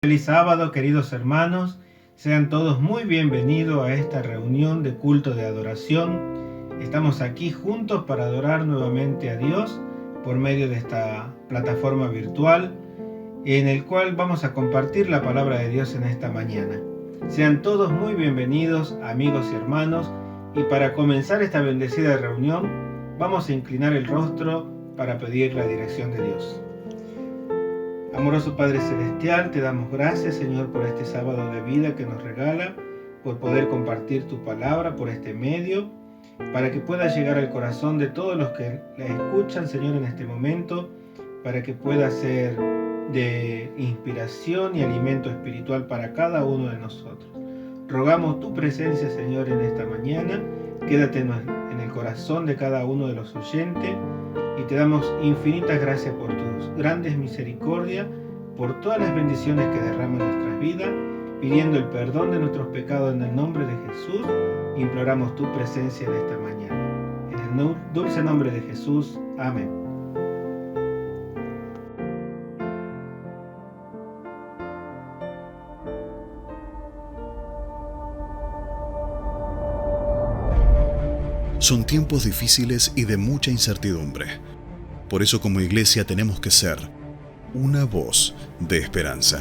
Feliz sábado, queridos hermanos. Sean todos muy bienvenidos a esta reunión de culto de adoración. Estamos aquí juntos para adorar nuevamente a Dios por medio de esta plataforma virtual en el cual vamos a compartir la palabra de Dios en esta mañana. Sean todos muy bienvenidos, amigos y hermanos, y para comenzar esta bendecida reunión vamos a inclinar el rostro para pedir la dirección de Dios. Amoroso Padre Celestial, te damos gracias, Señor, por este sábado de vida que nos regala, por poder compartir tu palabra por este medio, para que pueda llegar al corazón de todos los que la escuchan, Señor, en este momento, para que pueda ser de inspiración y alimento espiritual para cada uno de nosotros. Rogamos tu presencia, Señor, en esta mañana. Quédate en el corazón de cada uno de los oyentes y te damos infinitas gracias por tus grandes misericordias, por todas las bendiciones que derraman en nuestras vidas, pidiendo el perdón de nuestros pecados en el nombre de Jesús. Imploramos tu presencia en esta mañana. En el dulce nombre de Jesús. Amén. Son tiempos difíciles y de mucha incertidumbre. Por eso como iglesia tenemos que ser una voz de esperanza.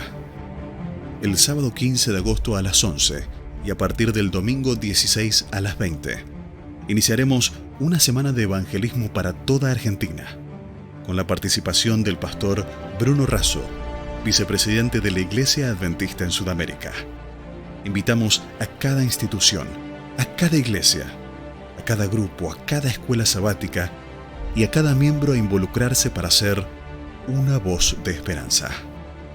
El sábado 15 de agosto a las 11 y a partir del domingo 16 a las 20, iniciaremos una semana de evangelismo para toda Argentina, con la participación del pastor Bruno Razo, vicepresidente de la Iglesia Adventista en Sudamérica. Invitamos a cada institución, a cada iglesia, a cada grupo, a cada escuela sabática y a cada miembro a involucrarse para ser una voz de esperanza.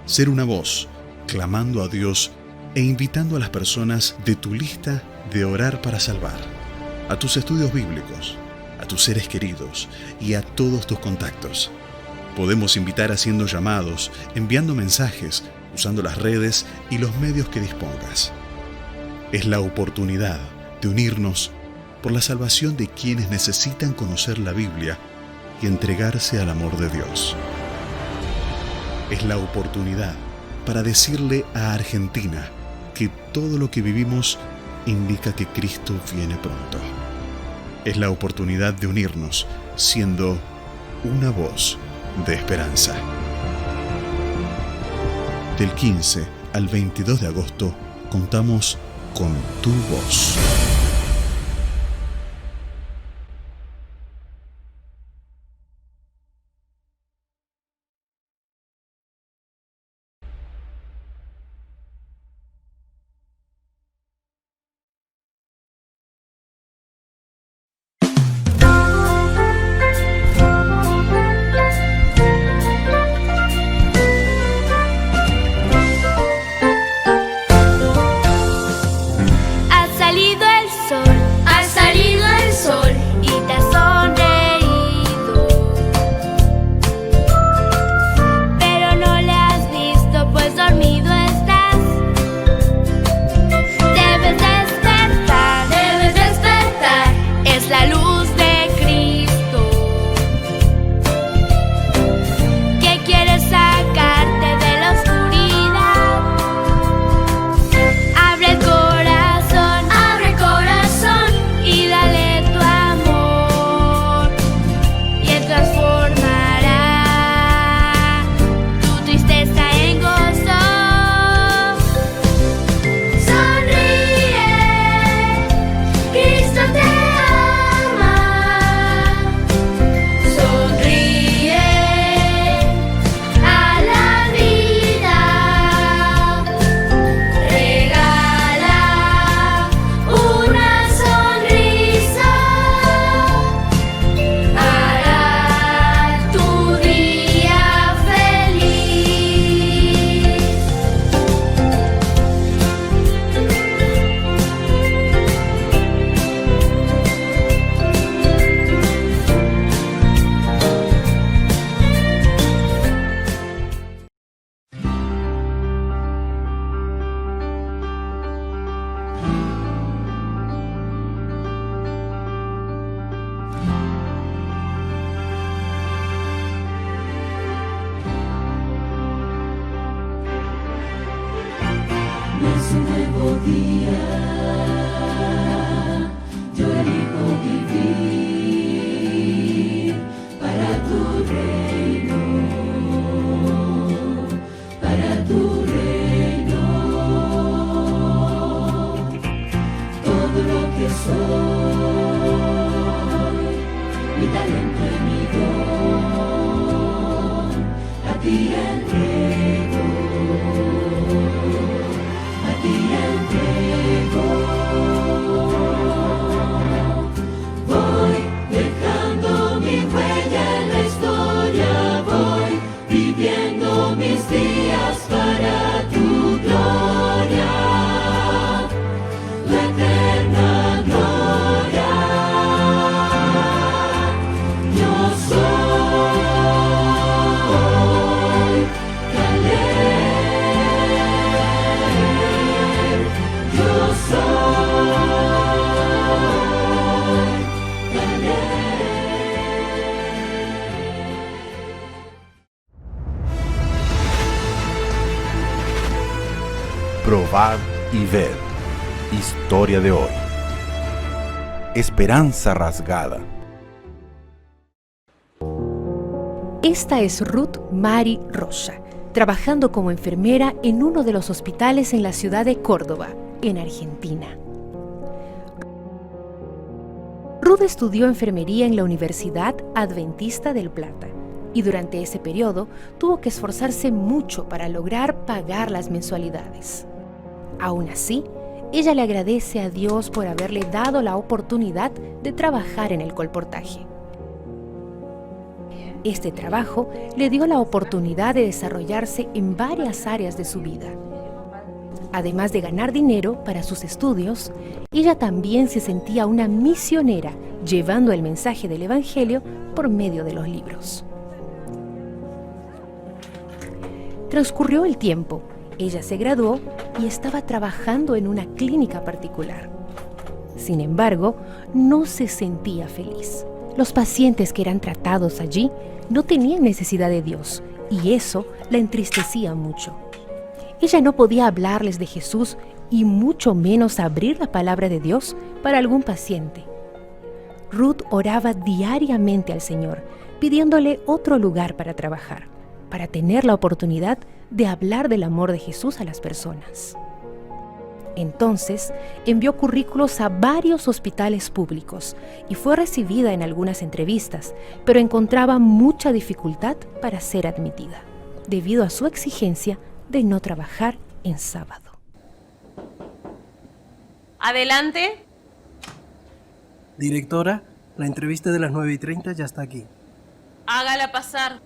Ser una voz clamando a Dios e invitando a las personas de tu lista de orar para salvar, a tus estudios bíblicos, a tus seres queridos y a todos tus contactos. Podemos invitar haciendo llamados, enviando mensajes, usando las redes y los medios que dispongas. Es la oportunidad de unirnos por la salvación de quienes necesitan conocer la Biblia y entregarse al amor de Dios. Es la oportunidad para decirle a Argentina que todo lo que vivimos indica que Cristo viene pronto. Es la oportunidad de unirnos siendo una voz de esperanza. Del 15 al 22 de agosto contamos con tu voz. Ha salido el es un nuevo día, yo elijo vivir para tu reino, para tu reino. Todo lo que soy, mi talento y mi don, a ti entrego, a ti entrego. Voy dejando mi huella en la historia, voy viviendo mis días para tu gloria, tu eterna gloria. Yo soy Caleb, yo soy Probar y ver. Historia de hoy. Esperanza rasgada. Esta es Ruth Mari Rocha, trabajando como enfermera en uno de los hospitales en la ciudad de Córdoba, en Argentina. Ruth estudió enfermería en la Universidad Adventista del Plata y durante ese periodo tuvo que esforzarse mucho para lograr pagar las mensualidades. Aún así, ella le agradece a Dios por haberle dado la oportunidad de trabajar en el colportaje. Este trabajo le dio la oportunidad de desarrollarse en varias áreas de su vida. Además de ganar dinero para sus estudios, ella también se sentía una misionera llevando el mensaje del Evangelio por medio de los libros. Transcurrió el tiempo, ella se graduó y estaba trabajando en una clínica particular. Sin embargo, no se sentía feliz. Los pacientes que eran tratados allí no tenían necesidad de Dios y eso la entristecía mucho. Ella no podía hablarles de Jesús y mucho menos abrir la palabra de Dios para algún paciente. Ruth oraba diariamente al Señor, pidiéndole otro lugar para trabajar, para tener la oportunidad de hablar del amor de Jesús a las personas. Entonces, envió currículos a varios hospitales públicos y fue recibida en algunas entrevistas, pero encontraba mucha dificultad para ser admitida, debido a su exigencia de no trabajar en sábado. Adelante. Directora, la entrevista de las 9:30 ya está aquí. Hágala pasar.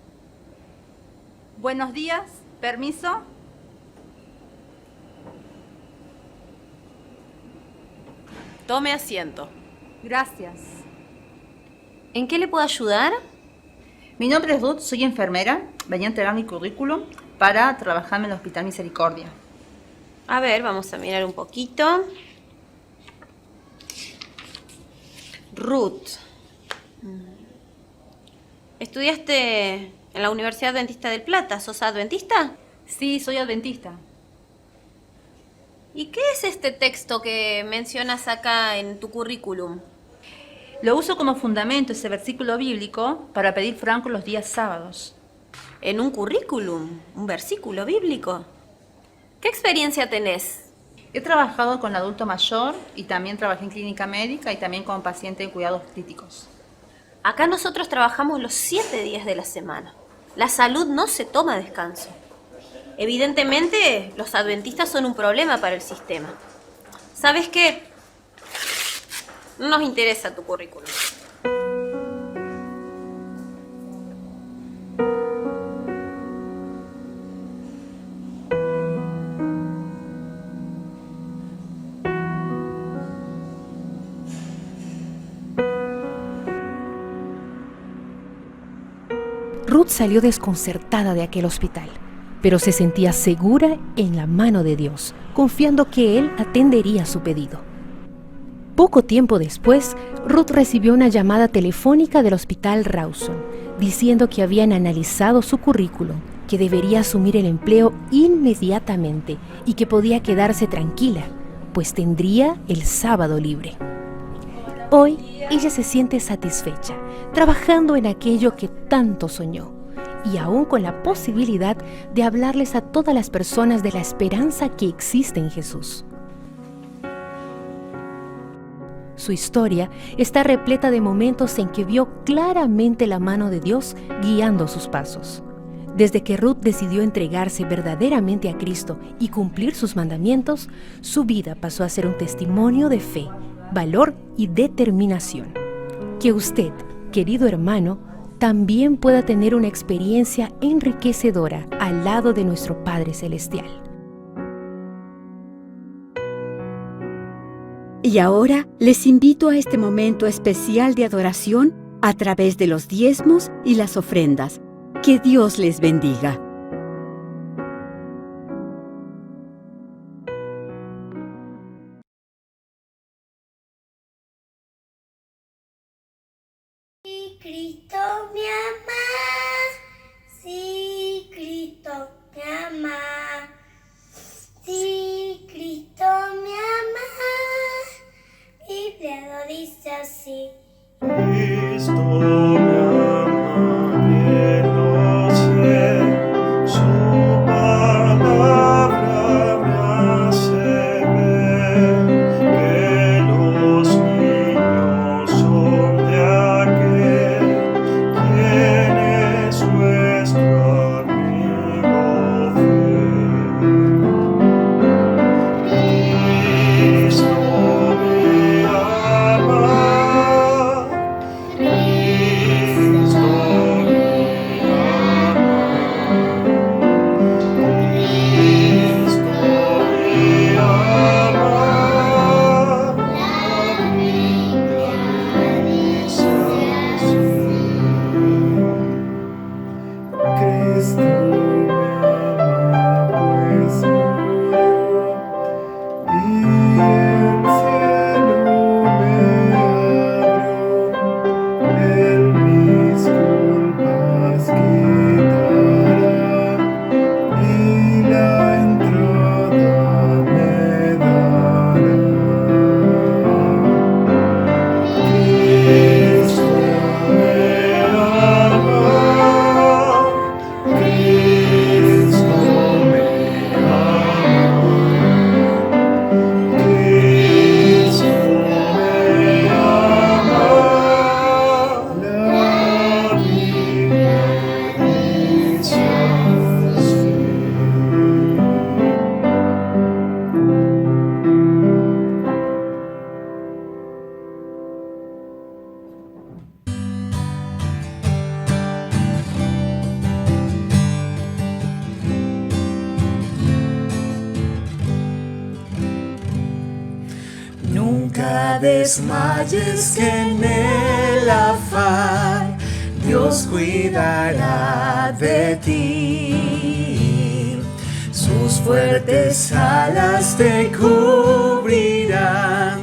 Buenos días, permiso. Tome asiento. Gracias. ¿En qué le puedo ayudar? Mi nombre es Ruth, soy enfermera. Venía a entregar mi currículum para trabajar en el Hospital Misericordia. A ver, vamos a mirar un poquito. Ruth. ¿Estudiaste en la Universidad Adventista del Plata? ¿Sos adventista? Sí, soy adventista. ¿Y qué es este texto que mencionas acá en tu currículum? Lo uso como fundamento, ese versículo bíblico, para pedir franco los días sábados. ¿En un currículum? ¿Un versículo bíblico? ¿Qué experiencia tenés? He trabajado con adulto mayor y también trabajé en clínica médica y también con paciente en cuidados críticos. Acá nosotros trabajamos los 7 días de la semana. La salud no se toma descanso. Evidentemente, los adventistas son un problema para el sistema. ¿Sabes qué? No nos interesa tu currículum. Ruth salió desconcertada de aquel hospital, pero se sentía segura en la mano de Dios, confiando que Él atendería su pedido. Poco tiempo después, Ruth recibió una llamada telefónica del Hospital Rawson, diciendo que habían analizado su currículum que debería asumir el empleo inmediatamente y que podía quedarse tranquila, pues tendría el sábado libre. Hoy ella se siente satisfecha, trabajando en aquello que tanto soñó, y aún con la posibilidad de hablarles a todas las personas de la esperanza que existe en Jesús. Su historia está repleta de momentos en que vio claramente la mano de Dios guiando sus pasos. Desde que Ruth decidió entregarse verdaderamente a Cristo y cumplir sus mandamientos, su vida pasó a ser un testimonio de fe, valor y determinación. Que usted, querido hermano, también pueda tener una experiencia enriquecedora al lado de nuestro Padre Celestial. Y ahora les invito a este momento especial de adoración a través de los diezmos y las ofrendas. Que Dios les bendiga. Si Cristo me ama, si Cristo me ama, si Cristo me ama, Biblia lo dice así. Cristo me ama, bien lo sé, su palabra me hace ver que los niños son de aquel quien es nuestro amigo fiel. Cristo me ama. Nunca desmayes, que en el afán Dios cuidará de ti. Sus fuertes alas te cubrirán,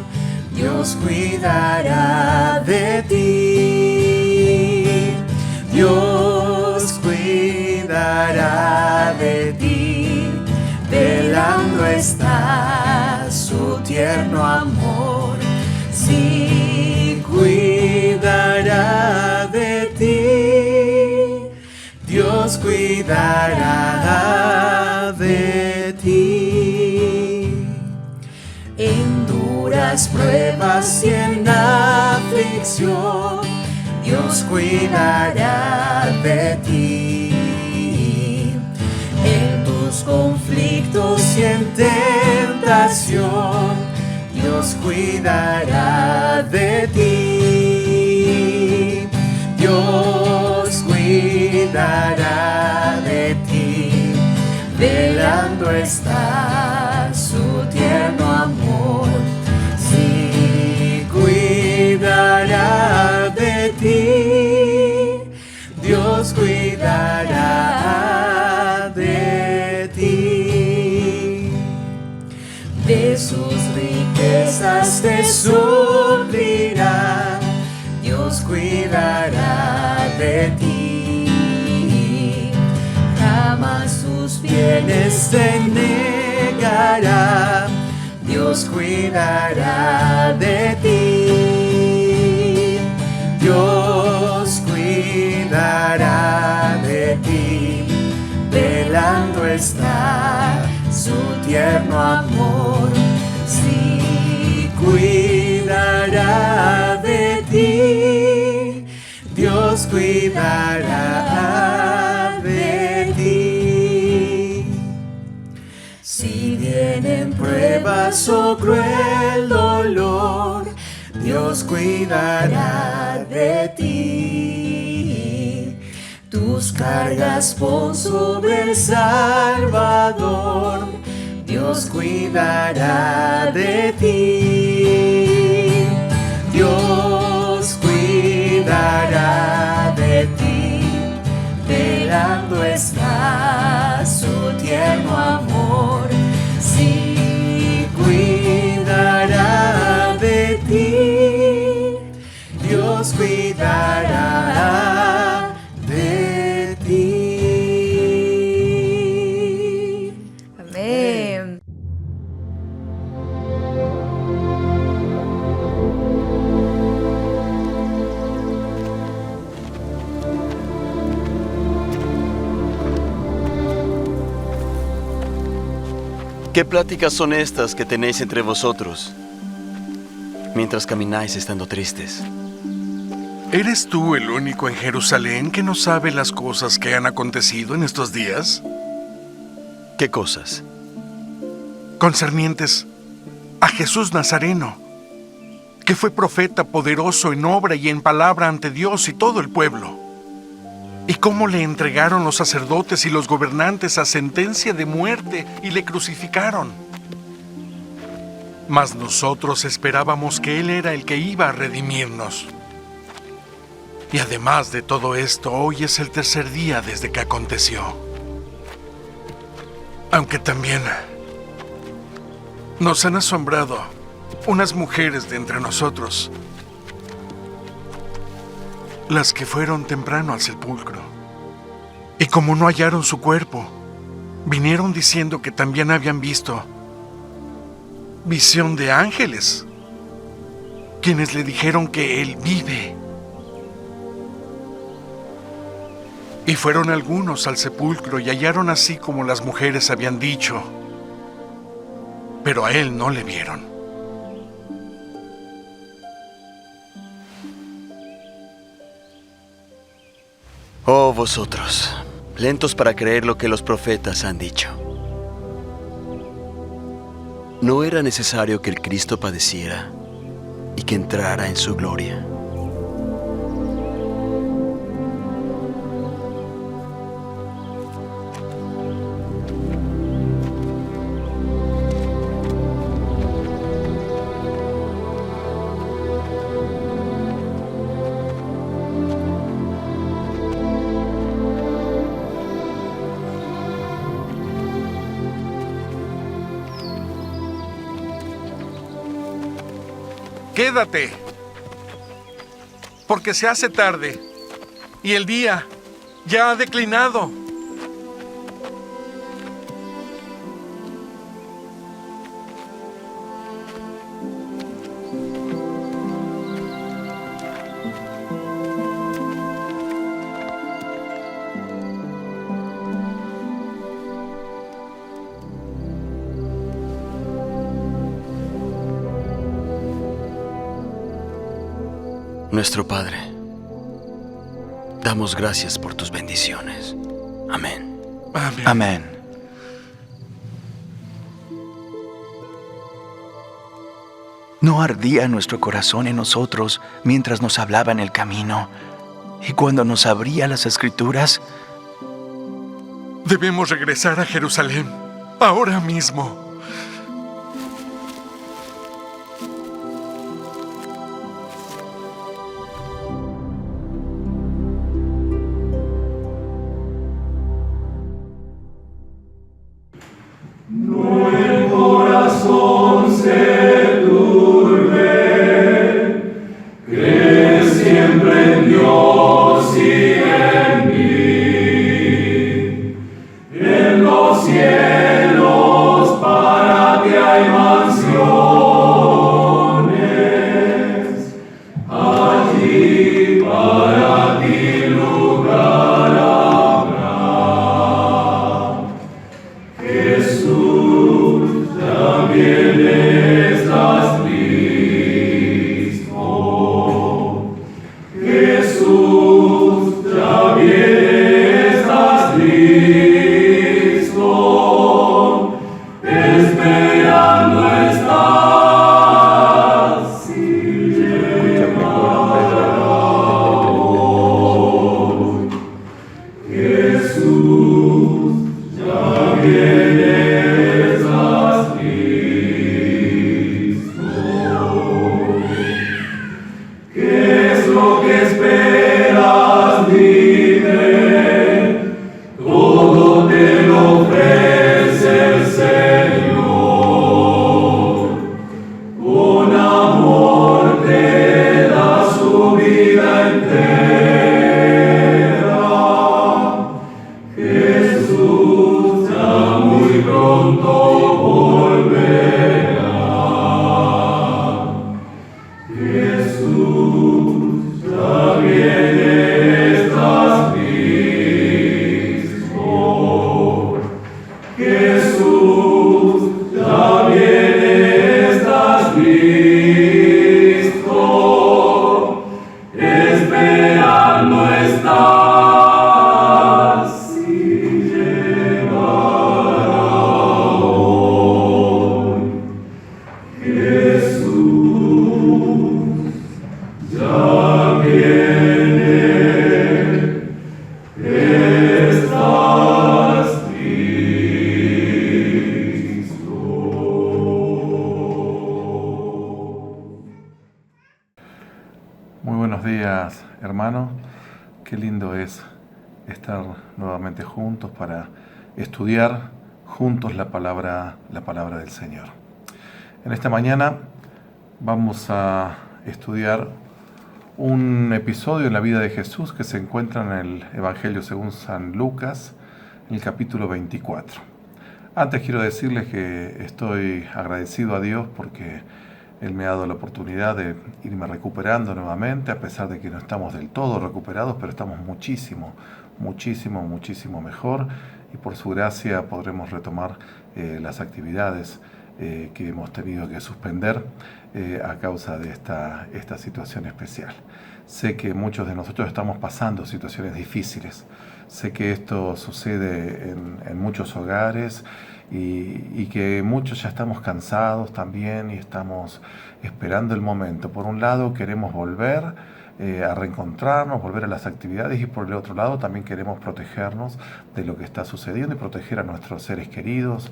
Dios cuidará de ti. Dios cuidará de ti, velando está su tierno amor. Sí, cuidará de ti, Dios cuidará de ti. En duras pruebas y en aflicción, Dios cuidará de ti. En tus conflictos y en tentación, Dios cuidará de ti. Dios cuidará de ti, velando está su tierno amor. Sí, cuidará de ti, Dios cuidará de ti. De sus riquezas te suplirá, Dios cuidará de ti. Jamás bienes te negará, Dios cuidará de ti. Dios cuidará de ti, velando está su tierno amor. Sí, cuidará de ti, Dios cuidará de ti. Si vienen pruebas o cruel dolor, Dios cuidará de ti. Tus cargas pon sobre el Salvador, Dios cuidará de ti. Dios cuidará de ti, velando está su tierno amor. Sí, cuidará de ti, Dios cuidará de ti. Amén. ¿Qué pláticas son estas que tenéis entre vosotros mientras camináis estando tristes? ¿Eres tú el único en Jerusalén que no sabe las cosas que han acontecido en estos días? ¿Qué cosas? Concernientes a Jesús Nazareno, que fue profeta poderoso en obra y en palabra ante Dios y todo el pueblo. Y cómo le entregaron los sacerdotes y los gobernantes a sentencia de muerte y le crucificaron. Mas nosotros esperábamos que Él era el que iba a redimirnos. Y además de todo esto, hoy es el tercer día desde que aconteció. Aunque también nos han asombrado unas mujeres de entre nosotros, las que fueron temprano al sepulcro. Y como no hallaron su cuerpo, vinieron diciendo que también habían visto visión de ángeles, quienes le dijeron que Él vive. Y fueron algunos al sepulcro y hallaron así como las mujeres habían dicho, pero a Él no le vieron. Oh vosotros, lentos para creer lo que los profetas han dicho. ¿No era necesario que el Cristo padeciera y que entrara en su gloria? Quédate, porque se hace tarde y el día ya ha declinado. Nuestro Padre, damos gracias por tus bendiciones. Amén. Amén. Amén. ¿No ardía nuestro corazón en nosotros mientras nos hablaba en el camino y cuando nos abría las Escrituras? Debemos regresar a Jerusalén ahora mismo. En los hermanos. Qué lindo es estar nuevamente juntos para estudiar juntos la palabra del Señor. En esta mañana vamos a estudiar un episodio en la vida de Jesús que se encuentra en el Evangelio según San Lucas, en el capítulo 24. Antes quiero decirles que estoy agradecido a Dios porque Él me ha dado la oportunidad de irme recuperando nuevamente, a pesar de que no estamos del todo recuperados, pero estamos muchísimo mejor, y por su gracia podremos retomar las actividades que hemos tenido que suspender a causa de esta situación especial. Sé que muchos de nosotros estamos pasando situaciones difíciles. Sé que esto sucede en muchos hogares y que muchos ya estamos cansados también y estamos esperando el momento. Por un lado queremos volver a reencontrarnos, volver a las actividades, y por el otro lado también queremos protegernos de lo que está sucediendo y proteger a nuestros seres queridos,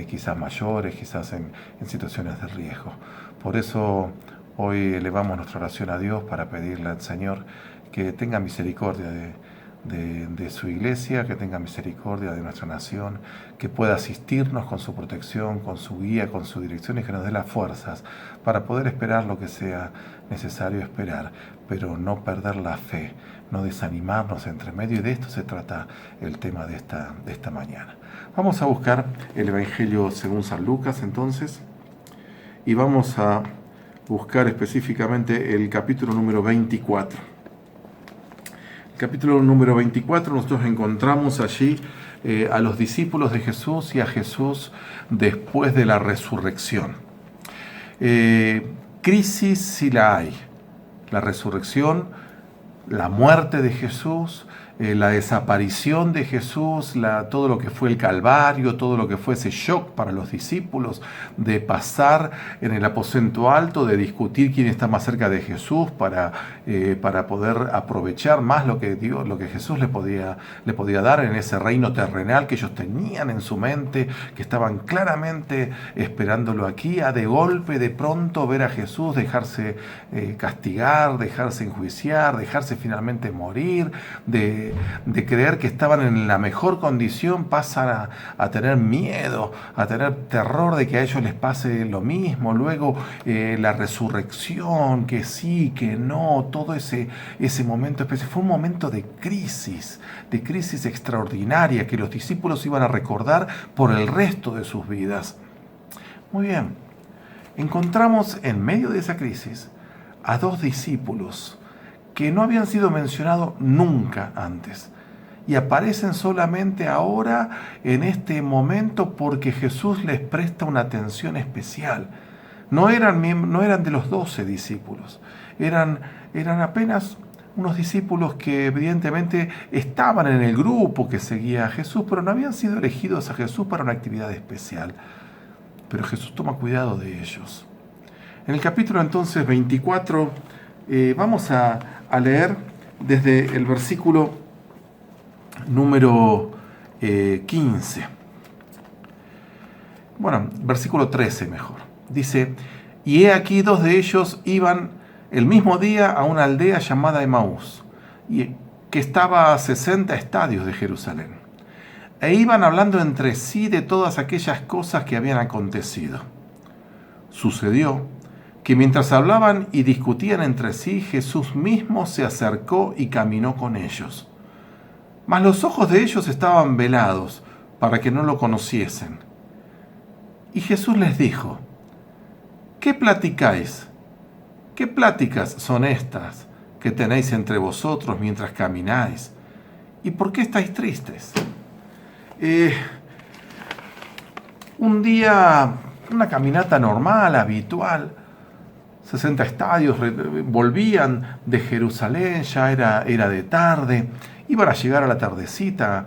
quizás mayores, quizás en situaciones de riesgo. Por eso hoy elevamos nuestra oración a Dios para pedirle al Señor que tenga misericordia de su iglesia, que tenga misericordia de nuestra nación, que pueda asistirnos con su protección, con su guía, con su dirección, y que nos dé las fuerzas para poder esperar lo que sea necesario esperar, pero no perder la fe, no desanimarnos entre medio, y de esto se trata el tema de esta mañana. Vamos a buscar el Evangelio según San Lucas entonces, y vamos a buscar específicamente el capítulo número 24. Capítulo número 24, nosotros encontramos allí a los discípulos de Jesús y a Jesús después de la resurrección. Crisis sí la hay. La resurrección, la muerte de Jesús, la desaparición de Jesús, todo lo que fue el Calvario, todo lo que fue ese shock para los discípulos de pasar en el aposento alto, de discutir quién está más cerca de Jesús para poder aprovechar más lo que Jesús le podía dar en ese reino terrenal que ellos tenían en su mente, que estaban claramente esperándolo aquí, a de golpe, de pronto ver a Jesús dejarse castigar, dejarse enjuiciar, dejarse finalmente morir, de creer que estaban en la mejor condición, pasan a tener miedo, a tener terror de que a ellos les pase lo mismo. Luego la resurrección, que sí, que no, todo ese momento especial. Fue un momento de crisis extraordinaria que los discípulos iban a recordar por el resto de sus vidas. Muy bien, encontramos en medio de esa crisis a dos discípulos que no habían sido mencionados nunca antes, y aparecen solamente ahora en este momento porque Jesús les presta una atención especial. No eran de los 12 discípulos, eran apenas unos discípulos que evidentemente estaban en el grupo que seguía a Jesús, pero no habían sido elegidos a Jesús para una actividad especial. pero Jesús toma cuidado de ellos. En el capítulo entonces 24 vamos a leer desde el versículo número 15. Bueno, versículo 13 mejor. Dice, y he aquí 2 de ellos iban el mismo día a una aldea llamada Emaús, que estaba a 60 estadios de Jerusalén. E iban hablando entre sí de todas aquellas cosas que habían acontecido. Sucedió que mientras hablaban y discutían entre sí, Jesús mismo se acercó y caminó con ellos. Mas los ojos de ellos estaban velados para que no lo conociesen. Y Jesús les dijo, ¿qué platicáis? ¿Qué pláticas son estas que tenéis entre vosotros mientras camináis? ¿Y por qué estáis tristes? Un día, una caminata normal, habitual, 60 estadios, volvían de Jerusalén, ya era de tarde, iban a llegar a la tardecita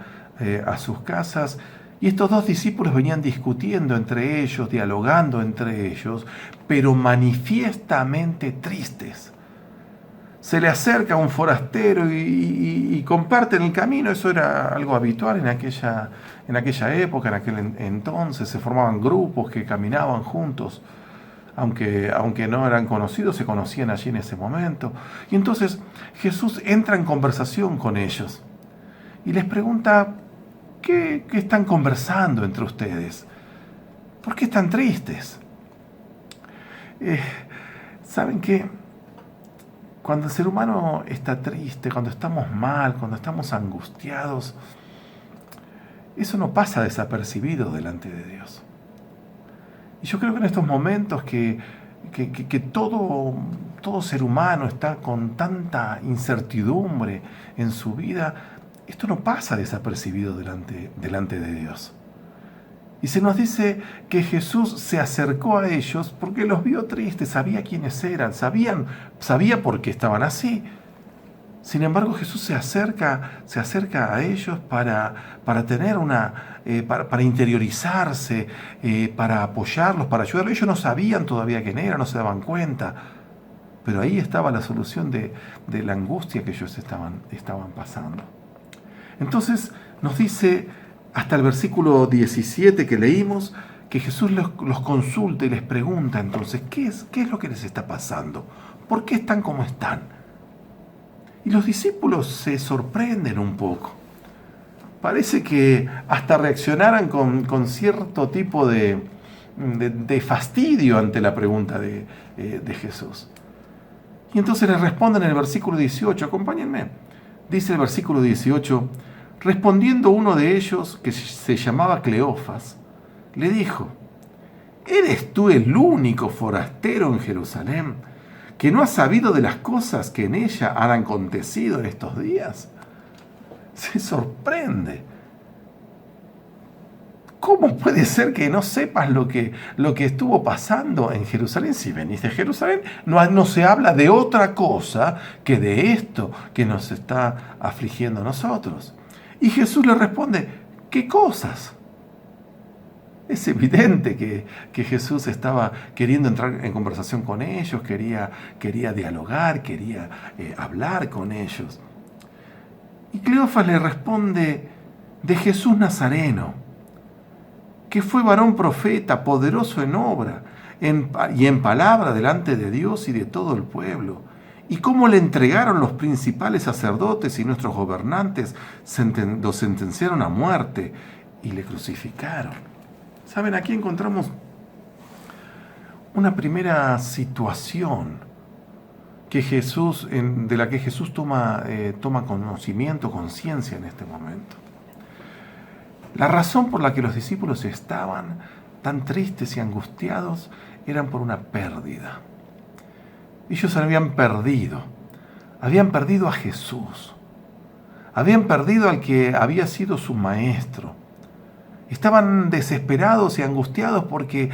a sus casas, y estos 2 discípulos venían discutiendo entre ellos, dialogando entre ellos, pero manifiestamente tristes. Se le acerca un forastero y comparten el camino. Eso era algo habitual en aquella época, en aquel entonces. Se formaban grupos que caminaban juntos, aunque no eran conocidos, se conocían allí en ese momento. Y entonces Jesús entra en conversación con ellos y les pregunta, ¿qué están conversando entre ustedes? ¿Por qué están tristes? ¿Saben qué? Cuando el ser humano está triste, cuando estamos mal, cuando estamos angustiados, eso no pasa desapercibido delante de Dios. Y yo creo que en estos momentos que todo ser humano está con tanta incertidumbre en su vida, esto no pasa desapercibido delante de Dios. Y se nos dice que Jesús se acercó a ellos porque los vio tristes, sabía quiénes eran, sabía por qué estaban así. Sin embargo, Jesús se acerca a ellos para tener para interiorizarse, para apoyarlos, para ayudarlos. Ellos no sabían todavía quién era, no se daban cuenta. Pero ahí estaba la solución de la angustia que ellos estaban pasando. Entonces nos dice, hasta el versículo 17 que leímos, que Jesús los consulta y les pregunta entonces, ¿qué es lo que les está pasando? ¿Por qué están como están? Y los discípulos se sorprenden un poco. Parece que hasta reaccionaran con cierto tipo de fastidio ante la pregunta de Jesús. Y entonces les responden en el versículo 18, acompáñenme. Dice el versículo 18, respondiendo uno de ellos, que se llamaba Cleofas, le dijo, ¿eres tú el único forastero en Jerusalén que no ha sabido de las cosas que en ella han acontecido en estos días? Se sorprende. ¿Cómo puede ser que no sepas lo que estuvo pasando en Jerusalén? Si venís de Jerusalén, no se habla de otra cosa que de esto que nos está afligiendo a nosotros. Y Jesús le responde, ¿qué cosas? Es evidente que Jesús estaba queriendo entrar en conversación con ellos, quería dialogar, quería hablar con ellos. Y Cleofas le responde de Jesús Nazareno, que fue varón profeta, poderoso en obra y en palabra delante de Dios y de todo el pueblo, y cómo le entregaron los principales sacerdotes y nuestros gobernantes, lo sentenciaron a muerte y le crucificaron. ¿Saben? Aquí encontramos una primera situación de la que Jesús toma conocimiento, conciencia en este momento. La razón por la que los discípulos estaban tan tristes y angustiados eran por una pérdida. Ellos habían perdido a Jesús, habían perdido al que había sido su maestro. Estaban desesperados y angustiados porque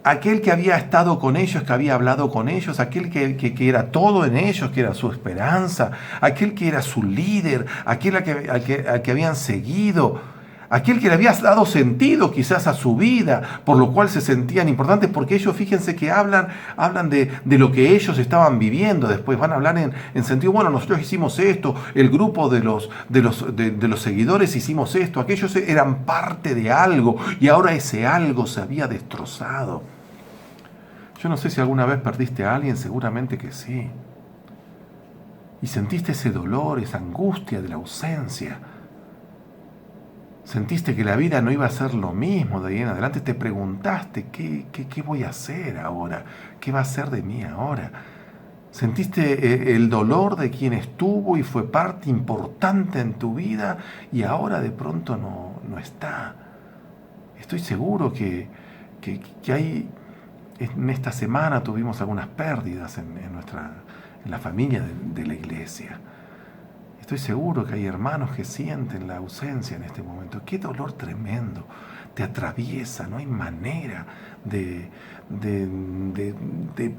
aquel que había estado con ellos, que había hablado con ellos, aquel que era todo en ellos, que era su esperanza, aquel que era su líder, aquel al que habían seguido, aquel que le había dado sentido quizás a su vida, por lo cual se sentían importantes, porque ellos, fíjense que hablan de lo que ellos estaban viviendo. Después van a hablar en sentido, bueno, nosotros hicimos esto, el grupo de los seguidores hicimos esto, aquellos eran parte de algo y ahora ese algo se había destrozado. Yo no sé si alguna vez perdiste a alguien, seguramente que sí. Y sentiste ese dolor, esa angustia de la ausencia. Sentiste que la vida no iba a ser lo mismo de ahí en adelante. Te preguntaste, ¿qué voy a hacer ahora? ¿Qué va a ser de mí ahora? Sentiste el dolor de quien estuvo y fue parte importante en tu vida y ahora de pronto no está. Estoy seguro que hay... En esta semana tuvimos algunas pérdidas en la familia de la iglesia. Estoy seguro que hay hermanos que sienten la ausencia en este momento. Qué dolor tremendo. Te atraviesa, no hay manera de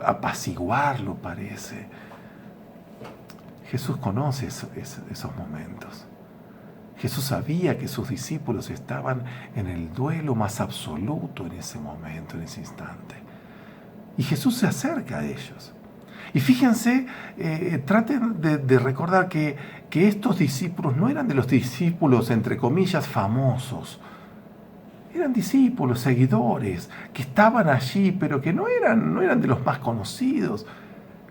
apaciguarlo, parece. Jesús conoce esos momentos. Jesús sabía que sus discípulos estaban en el duelo más absoluto en ese momento, en ese instante. Y Jesús se acerca a ellos. Y fíjense, traten de recordar que estos discípulos no eran de los discípulos, entre comillas, famosos. Eran discípulos, seguidores, que estaban allí, pero que no eran de los más conocidos.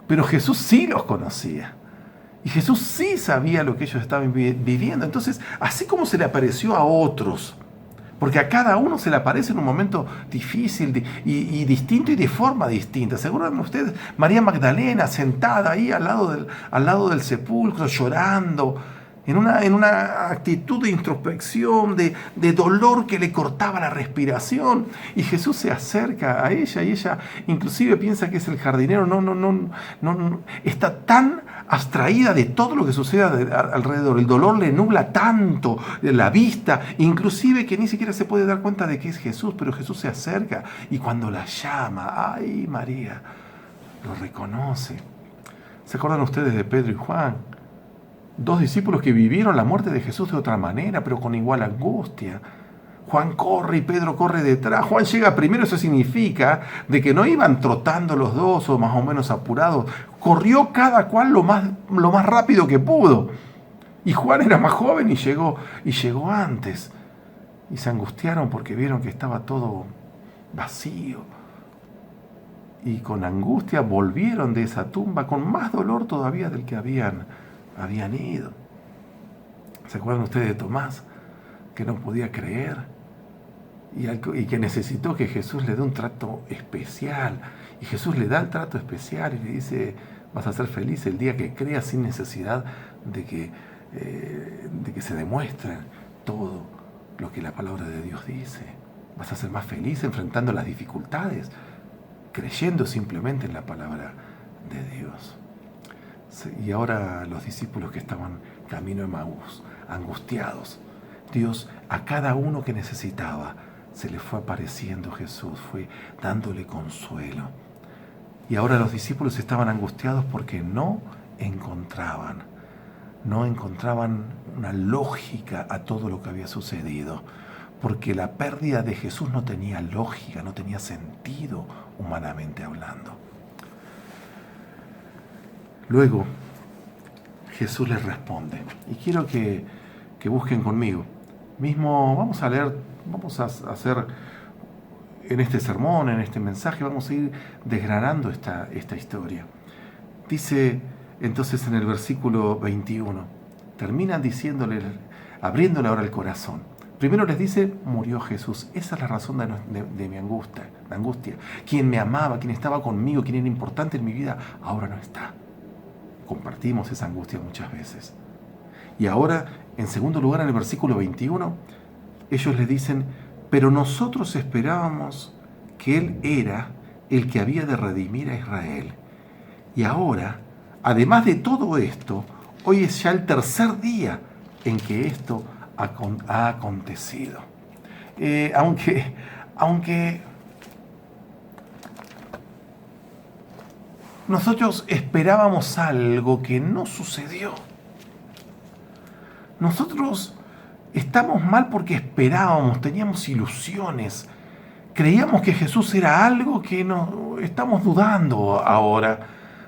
Pero Jesús sí los conocía. Y Jesús sí sabía lo que ellos estaban viviendo. Entonces, así como se le apareció a otros, porque a cada uno se le aparece en un momento difícil y distinto y de forma distinta. ¿Se acuerdan ustedes? María Magdalena sentada ahí al lado del sepulcro, llorando, en una actitud de introspección, de dolor que le cortaba la respiración. Y Jesús se acerca a ella y ella inclusive piensa que es el jardinero. No, está tan abstraída de todo lo que sucede alrededor. El dolor le nubla tanto la vista, inclusive que ni siquiera se puede dar cuenta de que es Jesús, pero Jesús se acerca y cuando la llama, ¡ay, María!, lo reconoce. ¿Se acuerdan ustedes de Pedro y Juan? Dos discípulos que vivieron la muerte de Jesús de otra manera, pero con igual angustia. Juan corre y Pedro corre detrás. Juan llega primero, eso significa de que no iban trotando los dos o más o menos apurados. Corrió cada cual lo más rápido que pudo. Y Juan era más joven y llegó antes. Y se angustiaron porque vieron que estaba todo vacío. Y con angustia volvieron de esa tumba con más dolor todavía del que habían ido. ¿Se acuerdan ustedes de Tomás? Que no podía creer y que necesitó que Jesús le dé un trato especial. Y Jesús le da el trato especial y le dice, vas a ser feliz el día que creas sin necesidad de que se demuestre todo lo que la palabra de Dios dice. Vas a ser más feliz enfrentando las dificultades, creyendo simplemente en la palabra de Dios. Y ahora los discípulos que estaban camino a Emaús, angustiados, Dios a cada uno que necesitaba se le fue apareciendo Jesús, fue dándole consuelo. Y ahora los discípulos estaban angustiados porque no encontraban una lógica a todo lo que había sucedido, porque la pérdida de Jesús no tenía lógica, no tenía sentido humanamente hablando. Luego, Jesús les responde. Y quiero que busquen conmigo. Vamos a hacer en este sermón, en este mensaje, vamos a ir desgranando esta historia. Dice entonces en el versículo 21, terminan abriéndole ahora el corazón. Primero les dice, murió Jesús. Esa es la razón de mi angustia. Quien me amaba, quien estaba conmigo, quien era importante en mi vida, ahora no está. Compartimos esa angustia muchas veces. Y ahora, en segundo lugar, en el versículo 21, ellos le dicen, pero nosotros esperábamos que Él era el que había de redimir a Israel. Y ahora, además de todo esto, hoy es ya el tercer día en que esto ha acontecido. Aunque nosotros esperábamos algo que no sucedió. Nosotros estamos mal porque esperábamos, teníamos ilusiones. Creíamos que Jesús era algo que no estamos dudando ahora,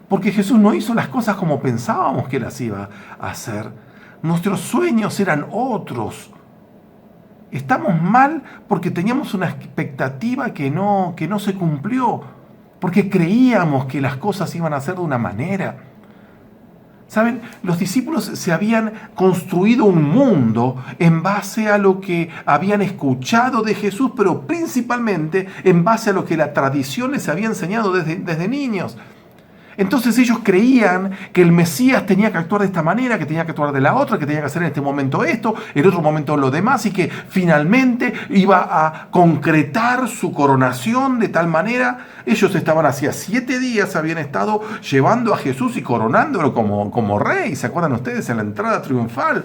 porque Jesús no hizo las cosas como pensábamos que las iba a hacer. Nuestros sueños eran otros. Estamos mal porque teníamos una expectativa que no se cumplió, porque creíamos que las cosas iban a ser de una manera. ¿Saben? Los discípulos se habían construido un mundo en base a lo que habían escuchado de Jesús, pero principalmente en base a lo que la tradición les había enseñado desde niños. Entonces ellos creían que el Mesías tenía que actuar de esta manera, que tenía que actuar de la otra, que tenía que hacer en este momento esto, en otro momento lo demás, y que finalmente iba a concretar su coronación de tal manera. Ellos estaban hacía 7 días, habían estado llevando a Jesús y coronándolo como rey, ¿se acuerdan ustedes? En la entrada triunfal.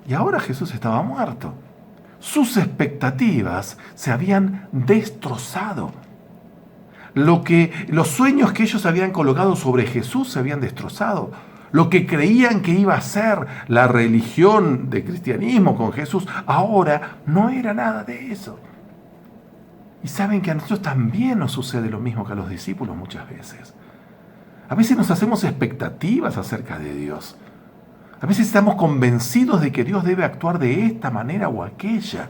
Y ahora Jesús estaba muerto. Sus expectativas se habían destrozado. Los sueños que ellos habían colocado sobre Jesús se habían destrozado. Lo que creían que iba a ser la religión de cristianismo con Jesús, ahora no era nada de eso. Y saben que a nosotros también nos sucede lo mismo que a los discípulos muchas veces. A veces nos hacemos expectativas acerca de Dios. A veces estamos convencidos de que Dios debe actuar de esta manera o aquella.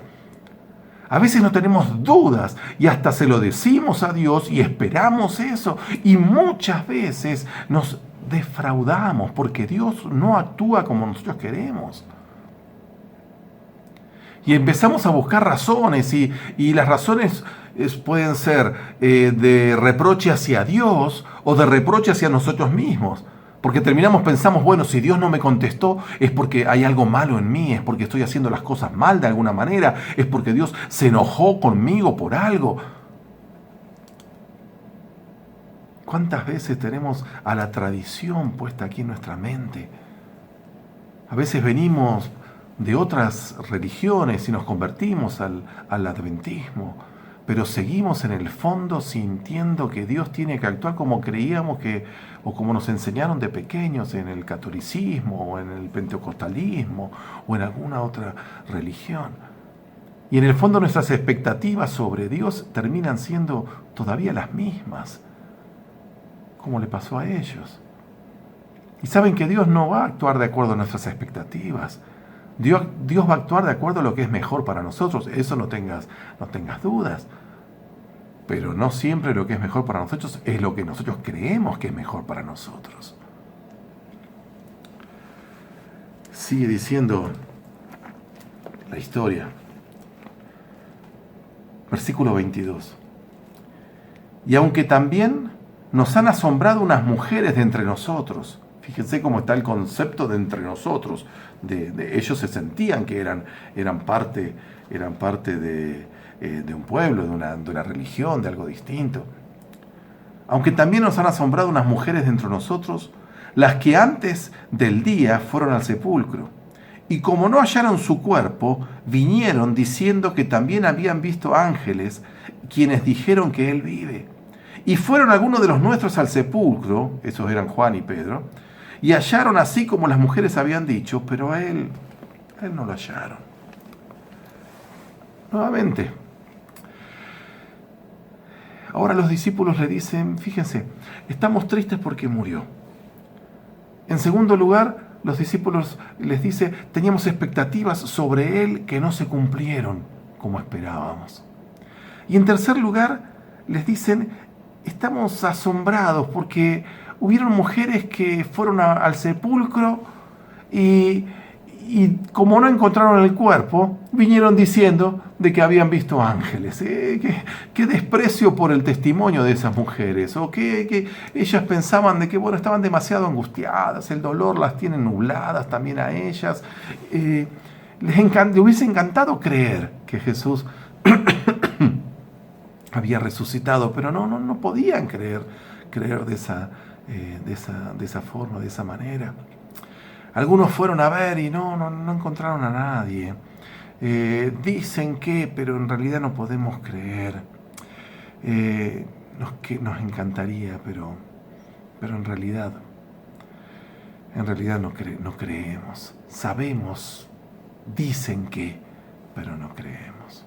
A veces no tenemos dudas y hasta se lo decimos a Dios y esperamos eso. Y muchas veces nos defraudamos porque Dios no actúa como nosotros queremos. Y empezamos a buscar razones y las razones pueden ser de reproche hacia Dios o de reproche hacia nosotros mismos. Porque pensamos, bueno, si Dios no me contestó es porque hay algo malo en mí, es porque estoy haciendo las cosas mal de alguna manera, es porque Dios se enojó conmigo por algo. ¿Cuántas veces tenemos a la tradición puesta aquí en nuestra mente? A veces venimos de otras religiones y nos convertimos al adventismo, pero seguimos en el fondo sintiendo que Dios tiene que actuar como creíamos o como nos enseñaron de pequeños en el catolicismo o en el pentecostalismo o en alguna otra religión. Y en el fondo nuestras expectativas sobre Dios terminan siendo todavía las mismas, como le pasó a ellos. Y saben que Dios no va a actuar de acuerdo a nuestras expectativas. Dios va a actuar de acuerdo a lo que es mejor para nosotros, eso no tengas dudas. Pero no siempre lo que es mejor para nosotros es lo que nosotros creemos que es mejor para nosotros. Sigue diciendo la historia. Versículo 22. Y aunque también nos han asombrado unas mujeres de entre nosotros. Fíjense cómo está el concepto de entre nosotros. De ellos se sentían que eran parte de un pueblo, de una religión, de algo distinto. Aunque también nos han asombrado unas mujeres de entre nosotros, las que antes del día fueron al sepulcro. Y como no hallaron su cuerpo, vinieron diciendo que también habían visto ángeles, quienes dijeron que él vive. Y fueron algunos de los nuestros al sepulcro, esos eran Juan y Pedro, y hallaron así como las mujeres habían dicho, pero a él no lo hallaron. Nuevamente, ahora los discípulos le dicen, fíjense, estamos tristes porque murió. En segundo lugar, los discípulos les dicen, teníamos expectativas sobre él que no se cumplieron como esperábamos. Y en tercer lugar, les dicen, estamos asombrados porque hubieron mujeres que fueron al sepulcro y como no encontraron el cuerpo, vinieron diciendo de que habían visto ángeles. Qué desprecio por el testimonio de esas mujeres. O que ellas pensaban de que, bueno, estaban demasiado angustiadas, el dolor las tiene nubladas también a ellas. Les hubiese encantado creer que Jesús había resucitado, pero no podían creer de esa forma, de esa manera. Algunos fueron a ver y no encontraron a nadie. Dicen que, pero en realidad no podemos creer. Nos encantaría, pero en realidad no creemos. Sabemos dicen que, pero no creemos.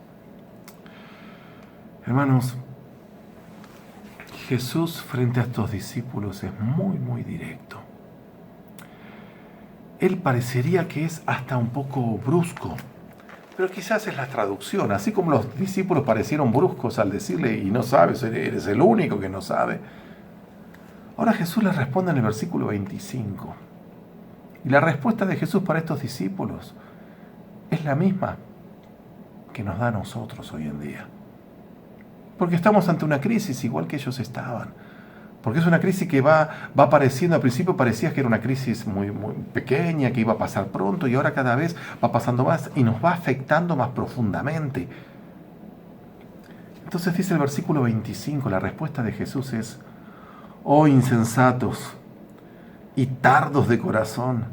Hermanos, Jesús frente a estos discípulos es muy directo. Él parecería que es hasta un poco brusco, pero quizás es la traducción. Así como los discípulos parecieron bruscos al decirle, y no sabes, eres el único que no sabe. Ahora Jesús les responde en el versículo 25. Y la respuesta de Jesús para estos discípulos es la misma que nos da a nosotros hoy en día. Porque estamos ante una crisis igual que ellos estaban. Porque es una crisis que va apareciendo. Al principio parecía que era una crisis muy pequeña, que iba a pasar pronto, y ahora cada vez va pasando más y nos va afectando más profundamente. Entonces dice el versículo 25, la respuesta de Jesús es: oh insensatos y tardos de corazón,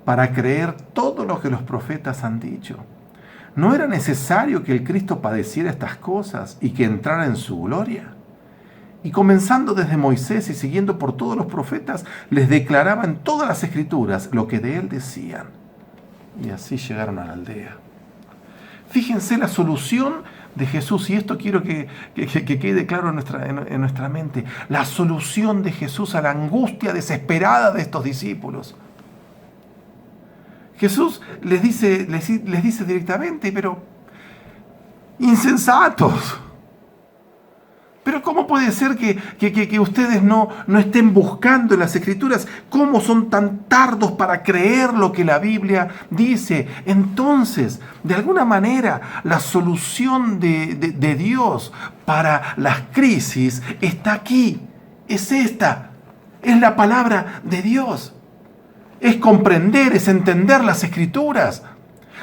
para creer todo lo que los profetas han dicho. ¿No era necesario que el Cristo padeciera estas cosas y que entrara en su gloria? Y comenzando desde Moisés y siguiendo por todos los profetas, les declaraba en todas las Escrituras lo que de él decían. Y así llegaron a la aldea. Fíjense la solución de Jesús, y esto quiero que quede claro en nuestra mente. La solución de Jesús a la angustia desesperada de estos discípulos. Jesús les dice directamente, pero insensatos. Pero ¿cómo puede ser que ustedes no estén buscando en las Escrituras? ¿Cómo son tan tardos para creer lo que la Biblia dice? Entonces, de alguna manera, la solución de Dios para las crisis está aquí. Es esta. Es la palabra de Dios. Es comprender, es entender las Escrituras.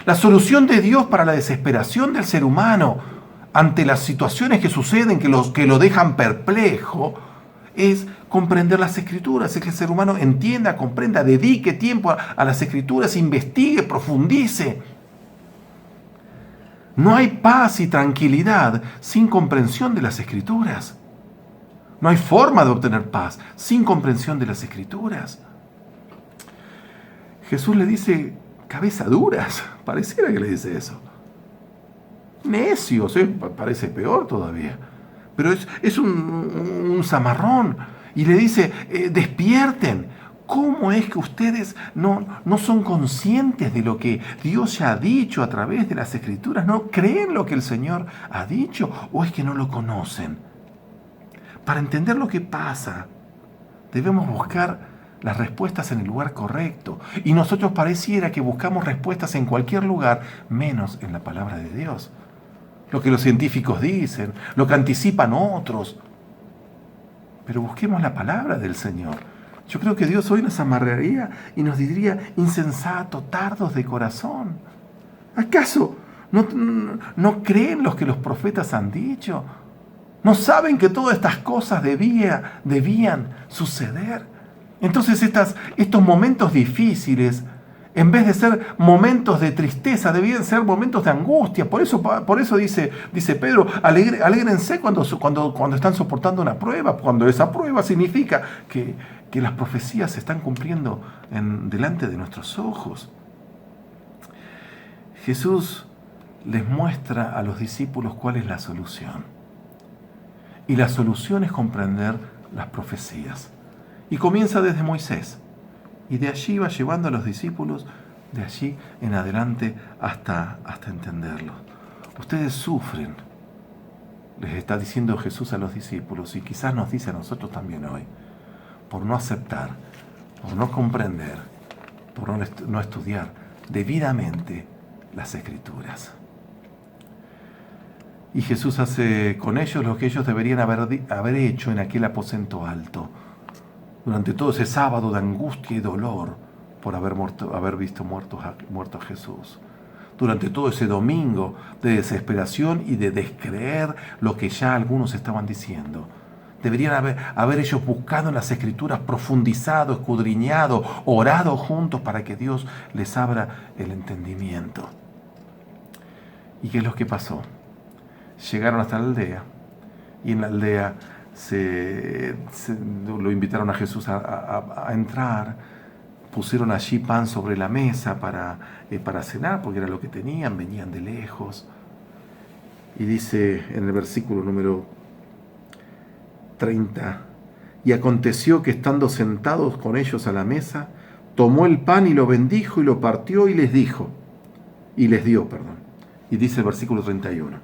La solución de Dios para la desesperación del ser humano ante las situaciones que suceden, que lo dejan perplejo, es comprender las Escrituras, es que el ser humano entienda, comprenda, dedique tiempo a las Escrituras, investigue, profundice. No hay paz y tranquilidad sin comprensión de las Escrituras. No hay forma de obtener paz sin comprensión de las Escrituras. Jesús le dice, cabeza duras, pareciera que le dice eso. Necios, parece peor todavía. Pero es un zamarrón. Y le dice, despierten. ¿Cómo es que ustedes no son conscientes de lo que Dios ya ha dicho a través de las Escrituras? ¿No creen lo que el Señor ha dicho? ¿O es que no lo conocen? Para entender lo que pasa, debemos buscar las respuestas en el lugar correcto. Y nosotros pareciera que buscamos respuestas en cualquier lugar, menos en la palabra de Dios. Lo que los científicos dicen, lo que anticipan otros. Pero busquemos la palabra del Señor. Yo creo que Dios hoy nos amarraría y nos diría, insensato, tardos de corazón. ¿Acaso no creen lo que los profetas han dicho? ¿No saben que todas estas cosas debían suceder? Entonces estos momentos difíciles, en vez de ser momentos de tristeza, debían ser momentos de angustia. Por eso dice Pedro, alégrense cuando están soportando una prueba, cuando esa prueba significa que las profecías se están cumpliendo delante de nuestros ojos. Jesús les muestra a los discípulos cuál es la solución. Y la solución es comprender las profecías. Y comienza desde Moisés. Y de allí va llevando a los discípulos, de allí en adelante hasta entenderlo. Ustedes sufren, les está diciendo Jesús a los discípulos, y quizás nos dice a nosotros también hoy, por no aceptar, por no comprender, por no estudiar debidamente las Escrituras. Y Jesús hace con ellos lo que ellos deberían haber hecho en aquel aposento alto, durante todo ese sábado de angustia y dolor por haber visto muerto a Jesús. Durante todo ese domingo de desesperación y de descreer lo que ya algunos estaban diciendo. Deberían haber ellos buscado en las Escrituras, profundizado, escudriñado, orado juntos para que Dios les abra el entendimiento. ¿Y qué es lo que pasó? Llegaron hasta la aldea, y en la aldea lo invitaron a Jesús a entrar, pusieron allí pan sobre la mesa para cenar, porque era lo que tenían, venían de lejos. Y dice en el versículo número 30, y aconteció que estando sentados con ellos a la mesa, tomó el pan y lo bendijo y lo partió y les dio. Y dice el versículo 31,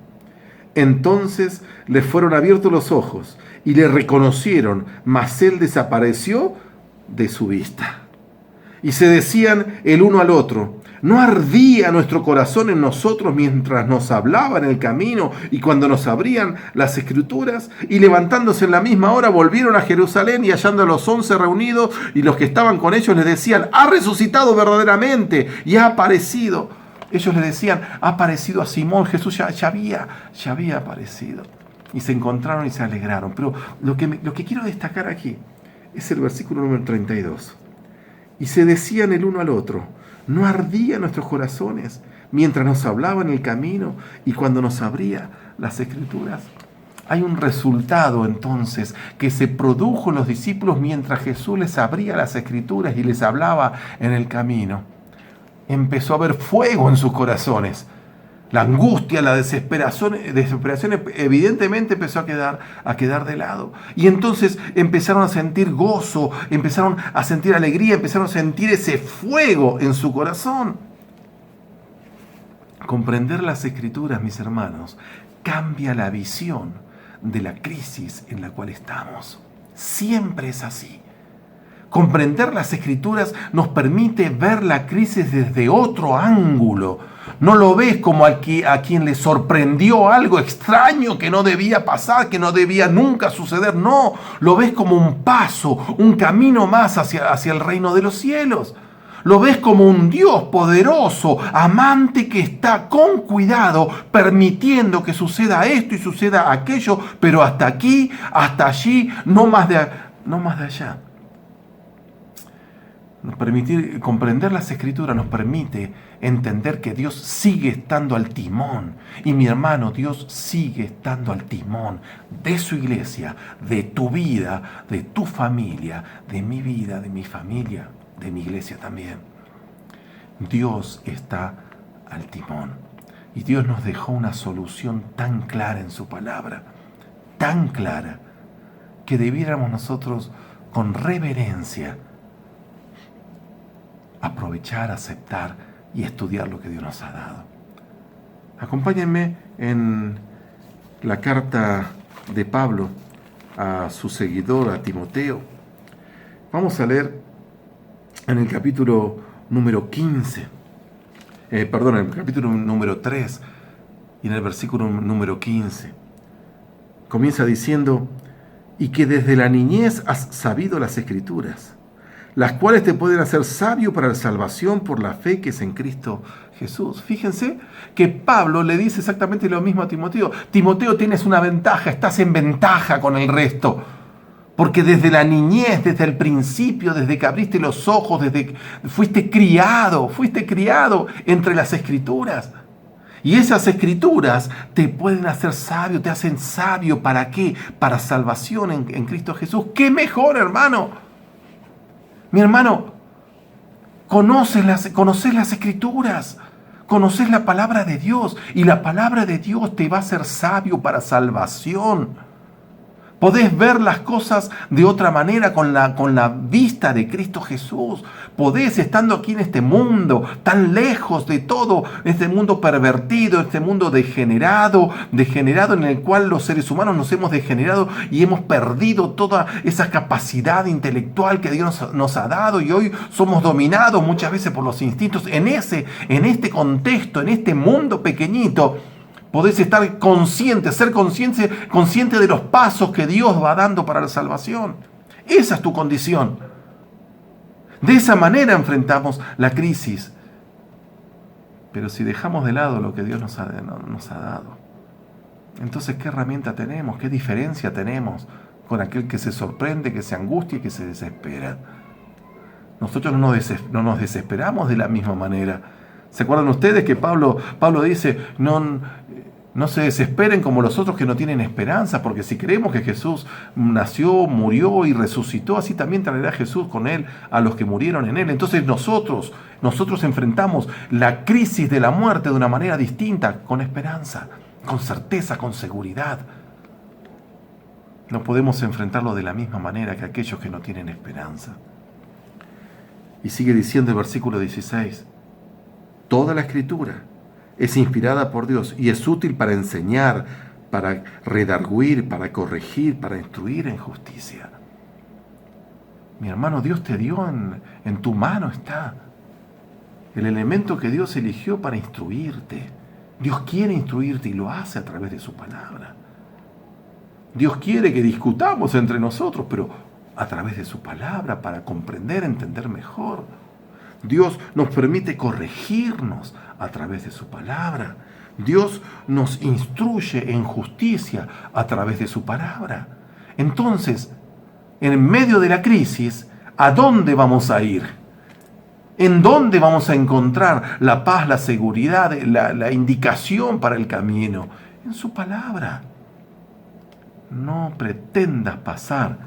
entonces les fueron abiertos los ojos y le reconocieron, mas él desapareció de su vista. Y se decían el uno al otro, ¿no ardía nuestro corazón en nosotros mientras nos hablaba en el camino y cuando nos abrían las Escrituras? Y levantándose en la misma hora volvieron a Jerusalén, y hallando a los 11 reunidos y los que estaban con ellos les decían, ha resucitado verdaderamente y ha aparecido. Ellos le decían, ha aparecido a Simón. Jesús ya había aparecido. Y se encontraron y se alegraron. Pero lo que quiero destacar aquí es el versículo número 32. Y se decían el uno al otro, ¿no ardían nuestros corazones mientras nos hablaba en el camino y cuando nos abría las Escrituras? Hay un resultado entonces que se produjo en los discípulos mientras Jesús les abría las Escrituras y les hablaba en el camino. Empezó a haber fuego en sus corazones. La angustia, la desesperación evidentemente empezó a quedar de lado. Y entonces empezaron a sentir gozo, empezaron a sentir alegría, empezaron a sentir ese fuego en su corazón. Comprender las Escrituras, mis hermanos, cambia la visión de la crisis en la cual estamos. Siempre es así. Comprender las Escrituras nos permite ver la crisis desde otro ángulo. No lo ves como a quien le sorprendió algo extraño que no debía pasar, que no debía nunca suceder. No, lo ves como un paso, un camino más hacia el reino de los cielos. Lo ves como un Dios poderoso, amante, que está con cuidado permitiendo que suceda esto y suceda aquello, pero hasta aquí, hasta allí, no más de allá. Comprender las Escrituras nos permite entender que Dios sigue estando al timón. Y mi hermano, Dios sigue estando al timón de su iglesia, de tu vida, de tu familia, de mi vida, de mi familia, de mi iglesia también. Dios está al timón. Y Dios nos dejó una solución tan clara en su palabra, tan clara, que debiéramos nosotros con reverencia aprovechar, aceptar y estudiar lo que Dios nos ha dado. Acompáñenme en la carta de Pablo a su seguidor, a Timoteo. Vamos a leer en el capítulo número 15, en el capítulo número 3 y en el versículo número 15. Comienza diciendo, y que desde la niñez has sabido las Escrituras, las cuales te pueden hacer sabio para la salvación por la fe que es en Cristo Jesús. Fíjense que Pablo le dice exactamente lo mismo a Timoteo. Timoteo, tienes una ventaja, estás en ventaja con el resto. Porque desde la niñez, desde el principio, desde que abriste los ojos, desde que fuiste criado entre las Escrituras. Y esas Escrituras te pueden hacer sabio, te hacen sabio. ¿Para qué? Para salvación en Cristo Jesús. ¿Qué mejor, hermano? Mi hermano, conoces las Escrituras, conoces la palabra de Dios, y la palabra de Dios te va a hacer sabio para salvación. Podés ver las cosas de otra manera con la vista de Cristo Jesús. Podés, estando aquí en este mundo, tan lejos de todo, este mundo pervertido, este mundo degenerado en el cual los seres humanos nos hemos degenerado y hemos perdido toda esa capacidad intelectual que Dios nos ha dado, y hoy somos dominados muchas veces por los instintos. En este contexto, en este mundo pequeñito, podés estar consciente, ser consciente de los pasos que Dios va dando para la salvación. Esa es tu condición. De esa manera enfrentamos la crisis. Pero si dejamos de lado lo que Dios nos ha dado, entonces ¿qué herramienta tenemos? ¿Qué diferencia tenemos con aquel que se sorprende, que se angustia y que se desespera? Nosotros no nos desesperamos de la misma manera. ¿Se acuerdan ustedes que Pablo dice, No se desesperen como los otros que no tienen esperanza, porque si creemos que Jesús nació, murió y resucitó, así también traerá Jesús con Él a los que murieron en Él. Entonces nosotros enfrentamos la crisis de la muerte de una manera distinta, con esperanza, con certeza, con seguridad. No podemos enfrentarlo de la misma manera que aquellos que no tienen esperanza. Y sigue diciendo el versículo 16, toda la Escritura es inspirada por Dios y es útil para enseñar, para redarguir, para corregir, para instruir en justicia. Mi hermano, Dios te dio en tu mano está el elemento que Dios eligió para instruirte. Dios quiere instruirte y lo hace a través de su palabra. Dios quiere que discutamos entre nosotros, pero a través de su palabra para comprender, entender mejor. Dios nos permite corregirnos a través de su palabra. Dios nos instruye en justicia a través de su palabra. Entonces, en medio de la crisis, ¿a dónde vamos a ir? ¿En dónde vamos a encontrar la paz, la seguridad, la indicación para el camino? En su palabra. No pretendas pasar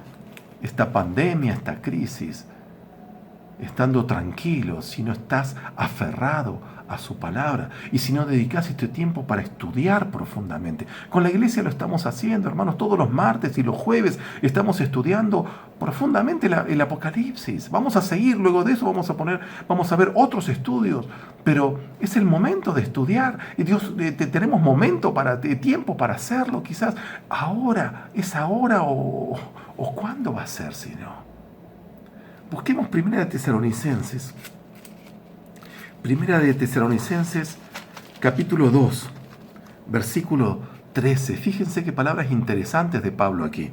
esta pandemia, esta crisis, estando tranquilo, si no estás aferrado a su palabra y si no dedicas este tiempo para estudiar profundamente. Con la iglesia lo estamos haciendo, hermanos, todos los martes y los jueves estamos estudiando profundamente el Apocalipsis. Vamos a seguir, luego de eso vamos a ver otros estudios, pero es el momento de estudiar y Dios, tenemos tiempo para hacerlo, quizás ahora, es ahora o ¿cuándo va a ser si no? Busquemos Primera de Tesalonicenses. Primera de Tesalonicenses, capítulo 2, versículo 13. Fíjense qué palabras interesantes de Pablo aquí.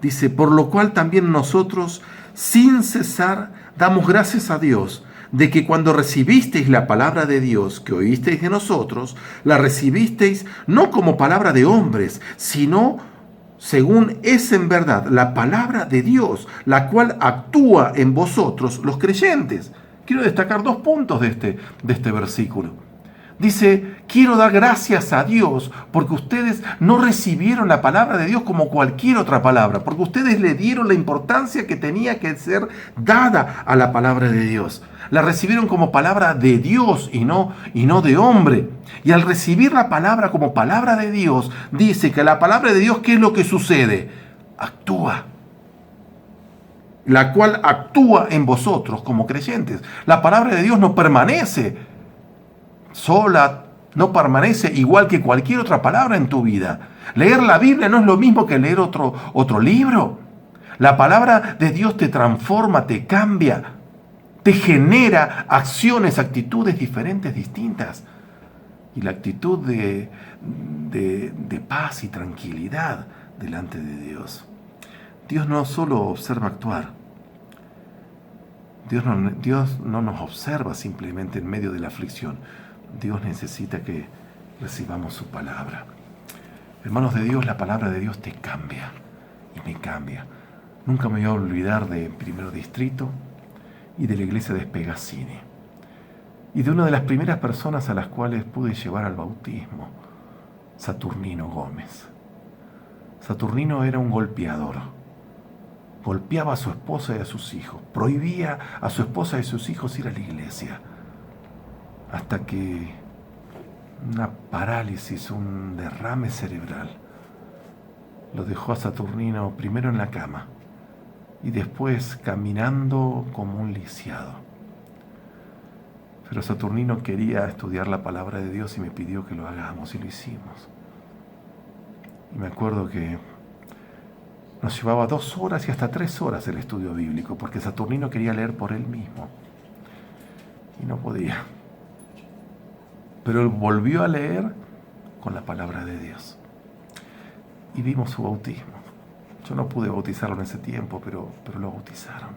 Dice, por lo cual también nosotros, sin cesar, damos gracias a Dios, de que cuando recibisteis la palabra de Dios que oísteis de nosotros, la recibisteis no como palabra de hombres, sino según es en verdad la palabra de Dios, la cual actúa en vosotros los creyentes. Quiero destacar 2 puntos de este versículo. Dice, quiero dar gracias a Dios porque ustedes no recibieron la palabra de Dios como cualquier otra palabra, porque ustedes le dieron la importancia que tenía que ser dada a la palabra de Dios. La recibieron como palabra de Dios y no de hombre. Y al recibir la palabra como palabra de Dios, dice que la palabra de Dios, ¿qué es lo que sucede? Actúa. La cual actúa en vosotros como creyentes. La palabra de Dios no permanece sola, no permanece igual que cualquier otra palabra en tu vida. Leer la Biblia no es lo mismo que leer otro libro. La palabra de Dios te transforma, te cambia, te genera acciones, actitudes diferentes, distintas. Y la actitud de paz y tranquilidad delante de Dios. Dios no solo observa actuar. Dios no nos observa simplemente en medio de la aflicción. Dios necesita que recibamos su palabra. Hermanos de Dios, la palabra de Dios te cambia y me cambia. Nunca me voy a olvidar de Primero Distrito y de la iglesia de Spegazzini y de una de las primeras personas a las cuales pude llevar al bautismo, Saturnino Gómez. Saturnino era un golpeador. Golpeaba a su esposa y a sus hijos. Prohibía a su esposa y a sus hijos ir a la iglesia. Hasta que una parálisis, un derrame cerebral, lo dejó a Saturnino primero en la cama y después caminando como un lisiado. Pero Saturnino quería estudiar la palabra de Dios y me pidió que lo hagamos y lo hicimos. Y me acuerdo que nos llevaba 2 horas y hasta 3 horas el estudio bíblico, porque Saturnino quería leer por él mismo y no podía. Pero él volvió a leer con la palabra de Dios. Y vimos su bautismo. Yo no pude bautizarlo en ese tiempo, pero lo bautizaron.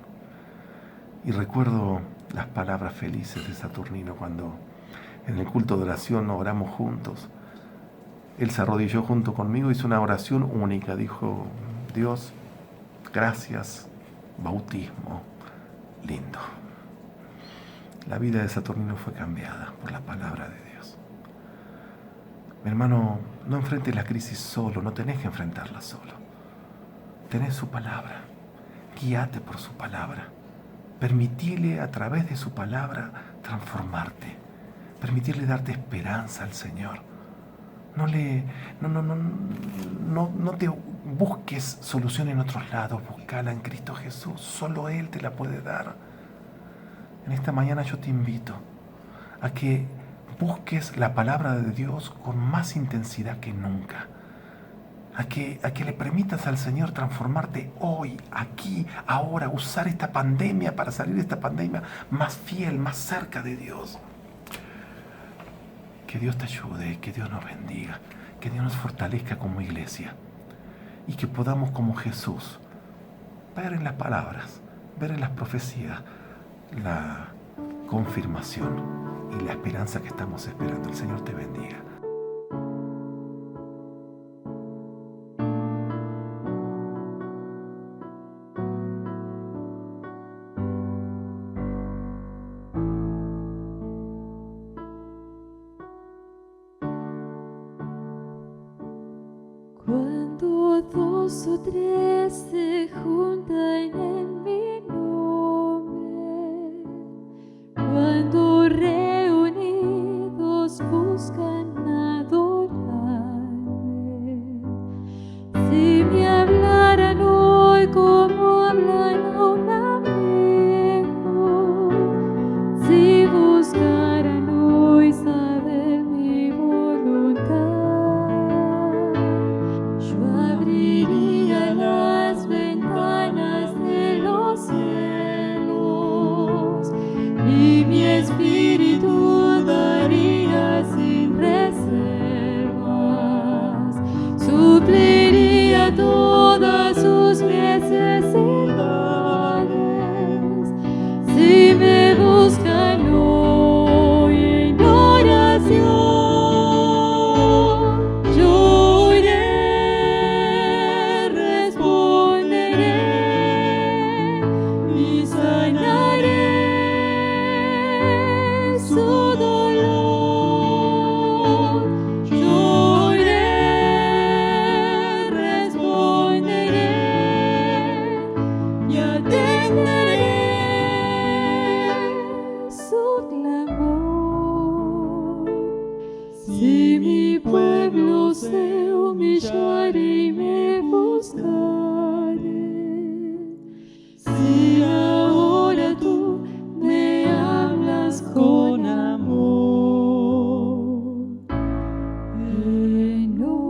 Y recuerdo las palabras felices de Saturnino cuando en el culto de oración oramos juntos. Él se arrodilló junto conmigo, hizo una oración única. Dijo, Dios, gracias, bautismo, lindo. La vida de Saturnino fue cambiada por la palabra de Dios. Mi hermano, no enfrentes la crisis solo, no tenés que enfrentarla solo. Tenés su palabra, guíate por su palabra. Permitile a través de su palabra transformarte. Permitirle darte esperanza al Señor. No te busques solución en otros lados, búscala en Cristo Jesús. Solo Él te la puede dar. En esta mañana yo te invito a que busques la palabra de Dios con más intensidad que nunca. A que le permitas al Señor transformarte hoy, aquí, ahora, usar esta pandemia para salir de esta pandemia más fiel, más cerca de Dios. Que Dios te ayude, que Dios nos bendiga, que Dios nos fortalezca como iglesia y que podamos como Jesús ver en las palabras, ver en las profecías la confirmación y la esperanza que estamos esperando. El Señor te bendiga. Cuando dos o tres se juntan en mi nombre, cuando reunidos buscan adorarme, si me hablaran hoy como hablan a un amigo, si buscaran hoy saber mi voluntad, abriría las ventanas de los cielos y mi espíritu daría sin reservas, supliría todas sus necesidades. Si me buscan hoy en oración, si mi pueblo se humillare y me buscare, si ahora tú me hablas con amor, en oración.